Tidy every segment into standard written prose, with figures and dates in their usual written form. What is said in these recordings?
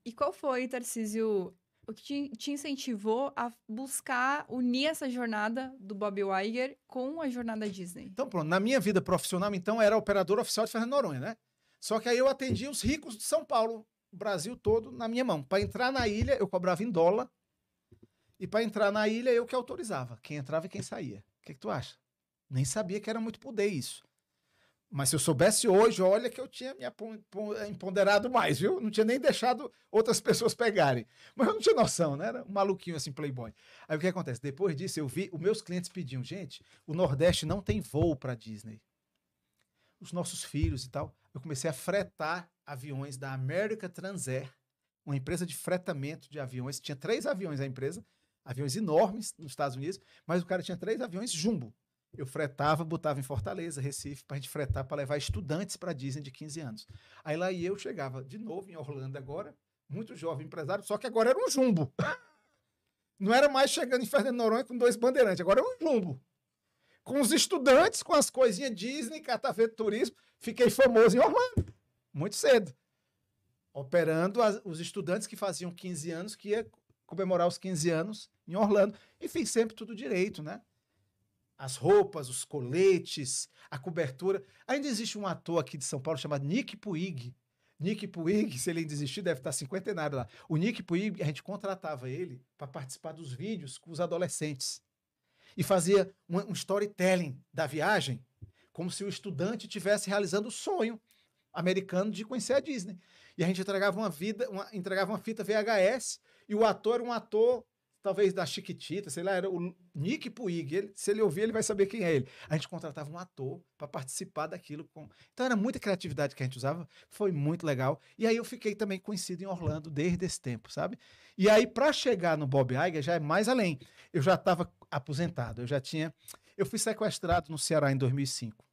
E qual foi, Tarcísio, o que te incentivou a buscar unir essa jornada do Bob Iger com a jornada Disney? Então, pronto, na minha vida profissional, então, era operador oficial de Fernando de Noronha, né? Só que aí eu atendia os ricos de São Paulo, o Brasil todo, na minha mão. Para entrar na ilha, eu cobrava em dólar. E para entrar na ilha, eu que autorizava. Quem entrava e quem saía. O que tu acha? Nem sabia que era muito poder isso. Mas se eu soubesse hoje, olha que eu tinha me empoderado mais, viu? Não tinha nem deixado outras pessoas pegarem. Mas eu não tinha noção, né? Era um maluquinho assim, playboy. Aí o que acontece? Depois disso, eu vi, os meus clientes pediam, gente, o Nordeste não tem voo para Disney. Os nossos filhos e tal. Eu comecei a fretar aviões da America Transair, uma empresa de fretamento de aviões. Tinha 3 aviões a empresa, aviões enormes nos Estados Unidos, mas o cara tinha 3 aviões jumbo. Eu fretava, botava em Fortaleza, Recife, para a gente fretar, para levar estudantes para a Disney de 15 anos. Aí lá eu chegava de novo em Orlando agora, muito jovem empresário, só que agora era um jumbo. Não era mais chegando em Fernando de Noronha com 2 bandeirantes, agora é um jumbo. Com os estudantes, com as coisinhas Disney, catavento turismo, fiquei famoso em Orlando, muito cedo. Operando os estudantes que faziam 15 anos, que ia comemorar os 15 anos em Orlando. E fiz sempre tudo direito, né? As roupas, os coletes, a cobertura. Ainda existe um ator aqui de São Paulo chamado Nick Puig. Nick Puig, se ele ainda existir, deve estar cinquentenário lá. O Nick Puig, a gente contratava ele para participar dos vídeos com os adolescentes. E fazia um storytelling da viagem, como se o estudante estivesse realizando o sonho americano de conhecer a Disney. E a gente entregava uma fita VHS, e o ator era um ator, talvez da Chiquitita, sei lá, era o Nick Puig. Se ele ouvir, ele vai saber quem é ele. A gente contratava um ator para participar daquilo. Então era muita criatividade que a gente usava, foi muito legal. E aí eu fiquei também conhecido em Orlando desde esse tempo, sabe? E aí, para chegar no Bob Iger, já é mais além. Eu já estava aposentado, eu fui sequestrado no Ceará em 2005.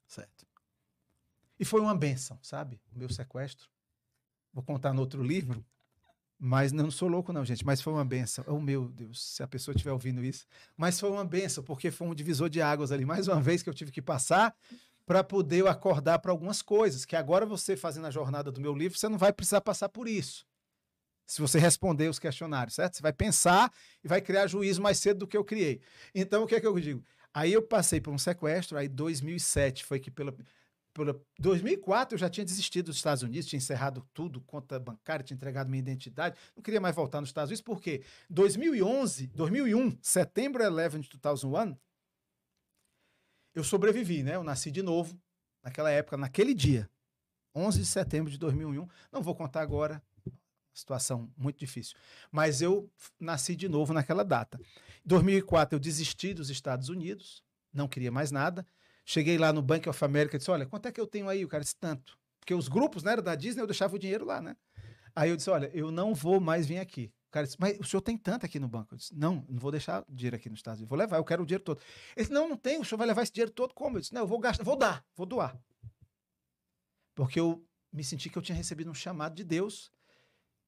Certo. E foi uma bênção, sabe? O meu sequestro. Vou contar no outro livro, mas não sou louco não, gente, mas foi uma bênção. Oh, meu Deus, se a pessoa estiver ouvindo isso. Mas foi uma bênção, porque foi um divisor de águas ali, mais uma vez que eu tive que passar para poder eu acordar para algumas coisas, que agora você fazendo a jornada do meu livro, você não vai precisar passar por isso. Se você responder os questionários, certo? Você vai pensar e vai criar juízo mais cedo do que eu criei. Então, o que é que eu digo? Aí eu passei por um sequestro, aí 2007 foi que pela 2004 eu já tinha desistido dos Estados Unidos, tinha encerrado tudo, conta bancária, tinha entregado minha identidade, não queria mais voltar nos Estados Unidos, porque 2001, setembro 11 de 2001, eu sobrevivi, né? Eu nasci de novo, naquela época, naquele dia, 11 de setembro de 2001, não vou contar agora, situação muito difícil, mas eu nasci de novo naquela data. Em 2004 eu desisti dos Estados Unidos, não queria mais nada. Cheguei lá no Bank of America e disse, olha, quanto é que eu tenho aí? O cara disse, tanto. Porque os grupos, né, era da Disney, eu deixava o dinheiro lá, né? Aí eu disse, olha, eu não vou mais vir aqui. O cara disse, mas o senhor tem tanto aqui no banco? Eu disse, não vou deixar dinheiro aqui nos Estados Unidos, vou levar, eu quero o dinheiro todo. Ele disse, não tem, o senhor vai levar esse dinheiro todo como? Eu disse, não, eu vou gastar, vou doar. Porque eu me senti que eu tinha recebido um chamado de Deus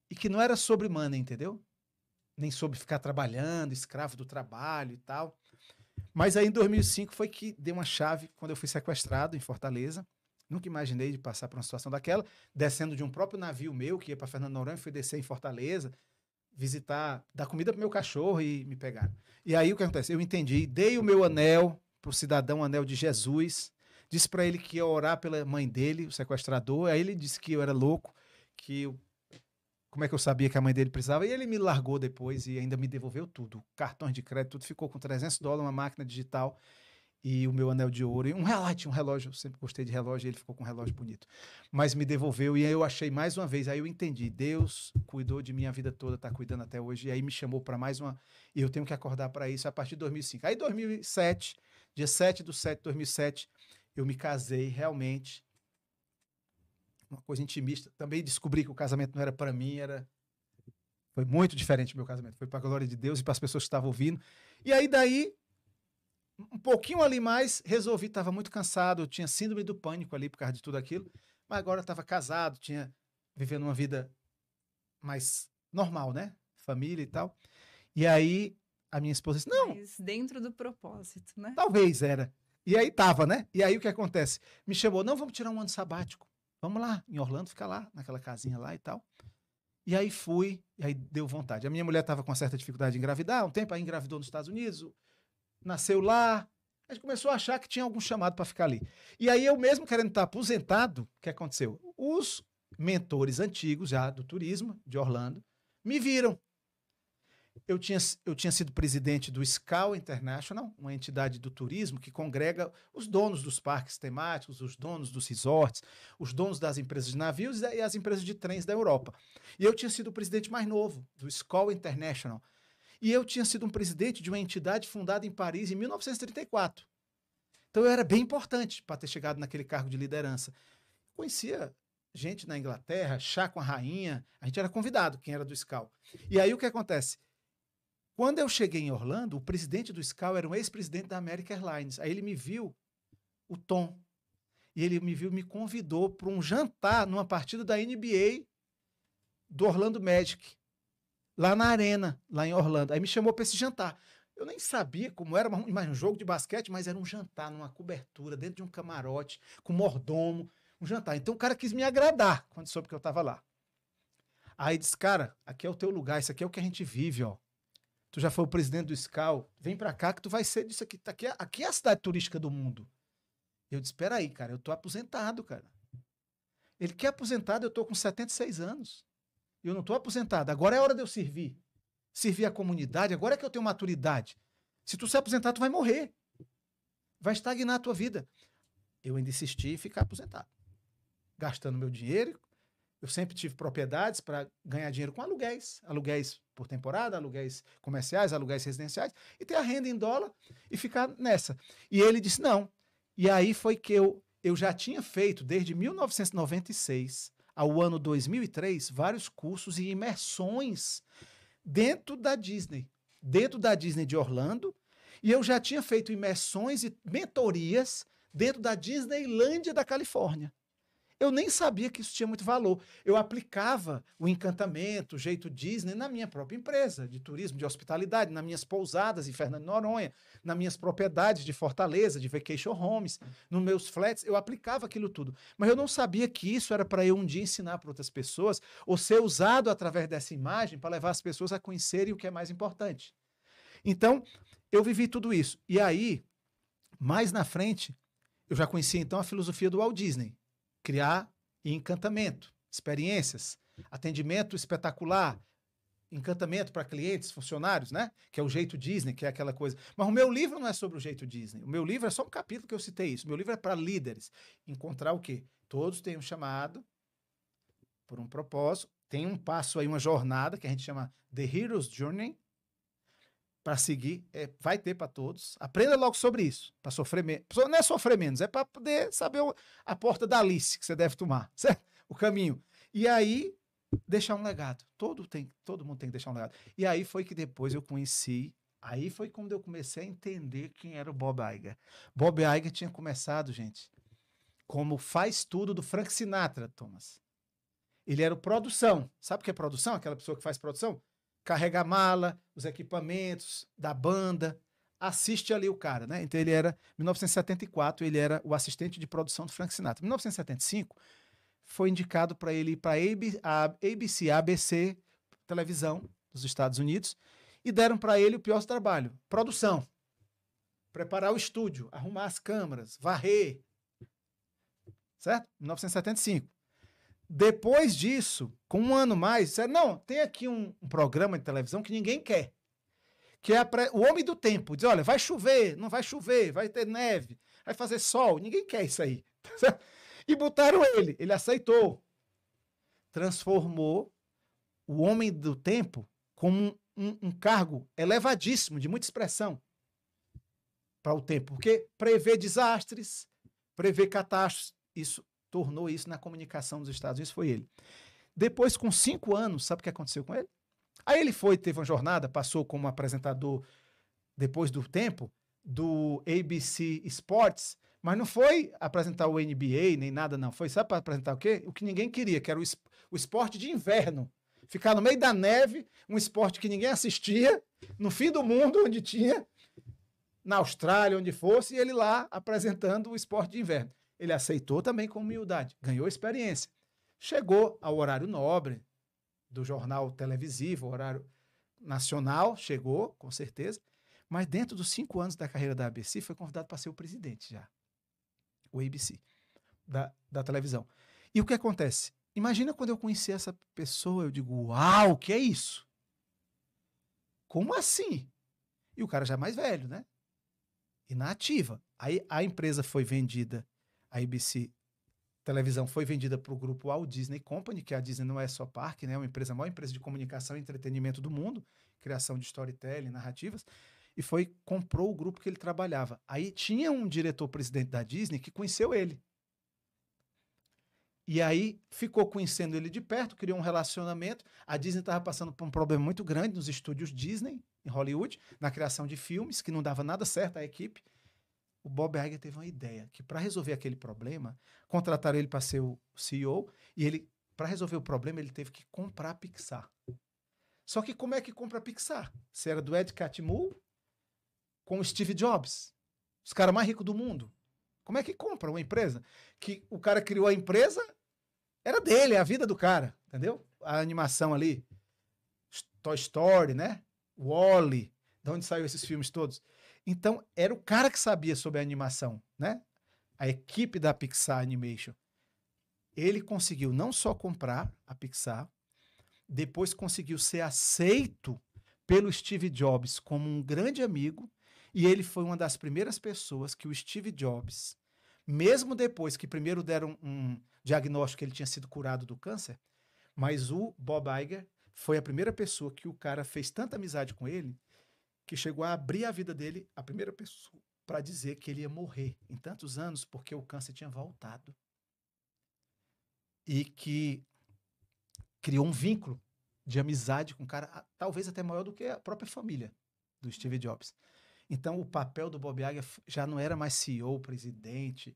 e que não era sobre money, entendeu? Nem sobre ficar trabalhando, escravo do trabalho e tal. Mas aí em 2005 foi que deu uma chave quando eu fui sequestrado em Fortaleza. Nunca imaginei de passar por uma situação daquela, descendo de um próprio navio meu que ia para Fernando de Noronha, fui descer em Fortaleza, visitar, dar comida pro meu cachorro e me pegaram. E aí o que acontece? Eu entendi, dei o meu anel pro cidadão, o anel de Jesus, disse para ele que ia orar pela mãe dele, o sequestrador, aí ele disse que eu era louco, que eu como é que eu sabia que a mãe dele precisava? E ele me largou depois e ainda me devolveu tudo. Cartões de crédito, tudo ficou com $300, uma máquina digital e o meu anel de ouro. E um relógio. Eu sempre gostei de relógio e ele ficou com um relógio bonito. Mas me devolveu e aí eu achei mais uma vez. Aí eu entendi. Deus cuidou de minha vida toda, está cuidando até hoje. E aí me chamou para mais uma. E eu tenho que acordar para isso a partir de 2005. Aí 2007, dia 7/7/2007, eu me casei realmente. Uma coisa intimista. Também descobri que o casamento não era para mim, foi muito diferente do meu casamento. Foi para a glória de Deus e para as pessoas que estavam ouvindo. E aí, daí, um pouquinho ali mais, resolvi, estava muito cansado, eu tinha síndrome do pânico ali por causa de tudo aquilo, mas agora estava casado, vivendo uma vida mais normal, né? Família e tal. E aí, a minha esposa disse, não. Mas dentro do propósito, né? Talvez era. E aí tava, né? E aí o que acontece? Me chamou, não, vamos tirar um ano sabático. Vamos lá, em Orlando, ficar lá, naquela casinha lá e tal. E aí fui, e aí deu vontade. A minha mulher estava com uma certa dificuldade de engravidar, um tempo aí engravidou nos Estados Unidos, nasceu lá, a gente começou a achar que tinha algum chamado para ficar ali. E aí eu mesmo querendo estar aposentado, o que aconteceu? Os mentores antigos já do turismo de Orlando me viram. Eu tinha sido presidente do SCAL International, uma entidade do turismo que congrega os donos dos parques temáticos, os donos dos resorts, os donos das empresas de navios e as empresas de trens da Europa. E eu tinha sido o presidente mais novo do SCAL International. E eu tinha sido um presidente de uma entidade fundada em Paris em 1934. Então eu era bem importante para ter chegado naquele cargo de liderança. Conhecia gente na Inglaterra, chá com a rainha, a gente era convidado, quem era do SCAL. E aí o que acontece? Quando eu cheguei em Orlando, o presidente do SCAL era um ex-presidente da American Airlines. Aí ele me viu, o Tom, e ele me viu, me convidou para um jantar numa partida da NBA do Orlando Magic, lá na arena, lá em Orlando. Aí me chamou para esse jantar. Eu nem sabia como era mais um jogo de basquete, mas era um jantar numa cobertura, dentro de um camarote, com mordomo, um jantar. Então o cara quis me agradar quando soube que eu estava lá. Aí disse, cara, aqui é o teu lugar, isso aqui é o que a gente vive, ó. Tu já foi o presidente do SCAL, vem pra cá que tu vai ser disso aqui. Aqui é a cidade turística do mundo. Eu disse, espera aí, cara, eu tô aposentado, cara. Ele quer aposentado, eu tô com 76 anos. Eu não tô aposentado, agora é hora de eu servir. Servir a comunidade, agora é que eu tenho maturidade. Se tu se aposentar, tu vai morrer. Vai estagnar a tua vida. Eu ainda insisti em ficar aposentado. Gastando meu dinheiro. Eu sempre tive propriedades para ganhar dinheiro com aluguéis. Aluguéis por temporada, aluguéis comerciais, aluguéis residenciais. E ter a renda em dólar e ficar nessa. E ele disse, não. E aí foi que eu já tinha feito, desde 1996 ao ano 2003, vários cursos e imersões dentro da Disney de Orlando, e eu já tinha feito imersões e mentorias dentro da Disneylândia da Califórnia. Eu nem sabia que isso tinha muito valor. Eu aplicava o encantamento, o jeito Disney na minha própria empresa de turismo, de hospitalidade, nas minhas pousadas em Fernando de Noronha, nas minhas propriedades de Fortaleza, de vacation homes, nos meus flats, eu aplicava aquilo tudo. Mas eu não sabia que isso era para eu um dia ensinar para outras pessoas ou ser usado através dessa imagem para levar as pessoas a conhecerem o que é mais importante. Então, eu vivi tudo isso. E aí, mais na frente, eu já conhecia então a filosofia do Walt Disney. Criar encantamento, experiências, atendimento espetacular, encantamento para clientes, funcionários, né? Que é o jeito Disney, que é aquela coisa. Mas o meu livro não é sobre o jeito Disney. O meu livro é só um capítulo que eu citei isso. O meu livro é para líderes. Encontrar o quê? Todos têm um chamado por um propósito. Tem um passo aí, uma jornada que a gente chama The Hero's Journey para seguir. Vai ter para todos. Aprenda logo sobre isso. Para sofrer menos. Não é sofrer menos, é para poder saber a porta da Alice que você deve tomar, certo? O caminho. E aí, deixar um legado. Todo mundo tem que deixar um legado. E aí foi que depois eu conheci. Aí foi quando eu comecei a entender quem era o Bob Iger. Bob Iger tinha começado, gente, como faz tudo do Frank Sinatra, Thomas. Ele era o produção. Sabe o que é produção? Aquela pessoa que faz produção? Carrega a mala, os equipamentos da banda, assiste ali o cara, né? Então ele era, em 1974, ele era o assistente de produção do Frank Sinatra. Em 1975, foi indicado para ele ir para a ABC, televisão dos Estados Unidos, e deram para ele o pior trabalho, produção. Preparar o estúdio, arrumar as câmeras, varrer. Certo? 1975. Depois disso, com um ano mais, disseram, não, tem aqui um programa de televisão que ninguém quer, que é o Homem do Tempo. Diz, olha, vai chover, não vai chover, vai ter neve, vai fazer sol, ninguém quer isso aí. E botaram ele aceitou. Transformou o Homem do Tempo como um cargo elevadíssimo, de muita expressão para o tempo, porque prevê desastres, prevê catástrofes, isso tornou isso na comunicação dos Estados Unidos, foi ele. Depois, com 5 anos, sabe o que aconteceu com ele? Aí ele teve uma jornada, passou como apresentador, depois do tempo, do ABC Sports, mas não foi apresentar o NBA, nem nada não. Foi, sabe, para apresentar o quê? O que ninguém queria, que era o esporte de inverno. Ficar no meio da neve, um esporte que ninguém assistia, no fim do mundo, onde tinha, na Austrália, onde fosse, e ele lá apresentando o esporte de inverno. Ele aceitou também com humildade, ganhou experiência. Chegou ao horário nobre, do jornal televisivo, horário nacional, chegou, com certeza. Mas dentro dos 5 anos da carreira da ABC, foi convidado para ser o presidente já. O ABC, da televisão. E o que acontece? Imagina quando eu conheci essa pessoa, eu digo, uau, o que é isso? Como assim? E o cara já é mais velho, né? E na ativa. Aí a empresa foi vendida, a ABC Televisão foi vendida para o grupo Walt Disney Company, que a Disney não é só parque, né? É uma empresa, a maior empresa de comunicação e entretenimento do mundo, criação de storytelling, narrativas, e comprou o grupo que ele trabalhava. Aí tinha um diretor-presidente da Disney que conheceu ele. E aí ficou conhecendo ele de perto, criou um relacionamento. A Disney estava passando por um problema muito grande nos estúdios Disney, em Hollywood, na criação de filmes, que não dava nada certo à equipe. O Bob Iger teve uma ideia, que para resolver aquele problema, contrataram ele para ser o CEO, e ele, para resolver o problema, ele teve que comprar a Pixar. Só que como é que compra a Pixar? Você era do Ed Catmull com o Steve Jobs, os caras mais ricos do mundo. Como é que compra uma empresa? Que o cara criou a empresa, era dele, é a vida do cara, entendeu? A animação ali, Toy Story, né? Wall-E, de onde saiu esses filmes todos. Então, era o cara que sabia sobre a animação, né? A equipe da Pixar Animation. Ele conseguiu não só comprar a Pixar, depois conseguiu ser aceito pelo Steve Jobs como um grande amigo, e ele foi uma das primeiras pessoas que o Steve Jobs, mesmo depois que primeiro deram um diagnóstico que ele tinha sido curado do câncer, mas o Bob Iger foi a primeira pessoa que o cara fez tanta amizade com ele que chegou a abrir a vida dele, a primeira pessoa, para dizer que ele ia morrer em tantos anos porque o câncer tinha voltado. E que criou um vínculo de amizade com o cara, talvez até maior do que a própria família do Steve Jobs. Então, o papel do Bob Iger já não era mais CEO, presidente,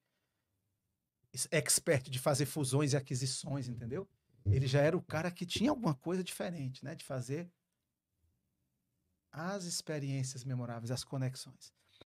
expert de fazer fusões e aquisições, entendeu? Ele já era o cara que tinha alguma coisa diferente, né? De fazer as experiências memoráveis, as conexões.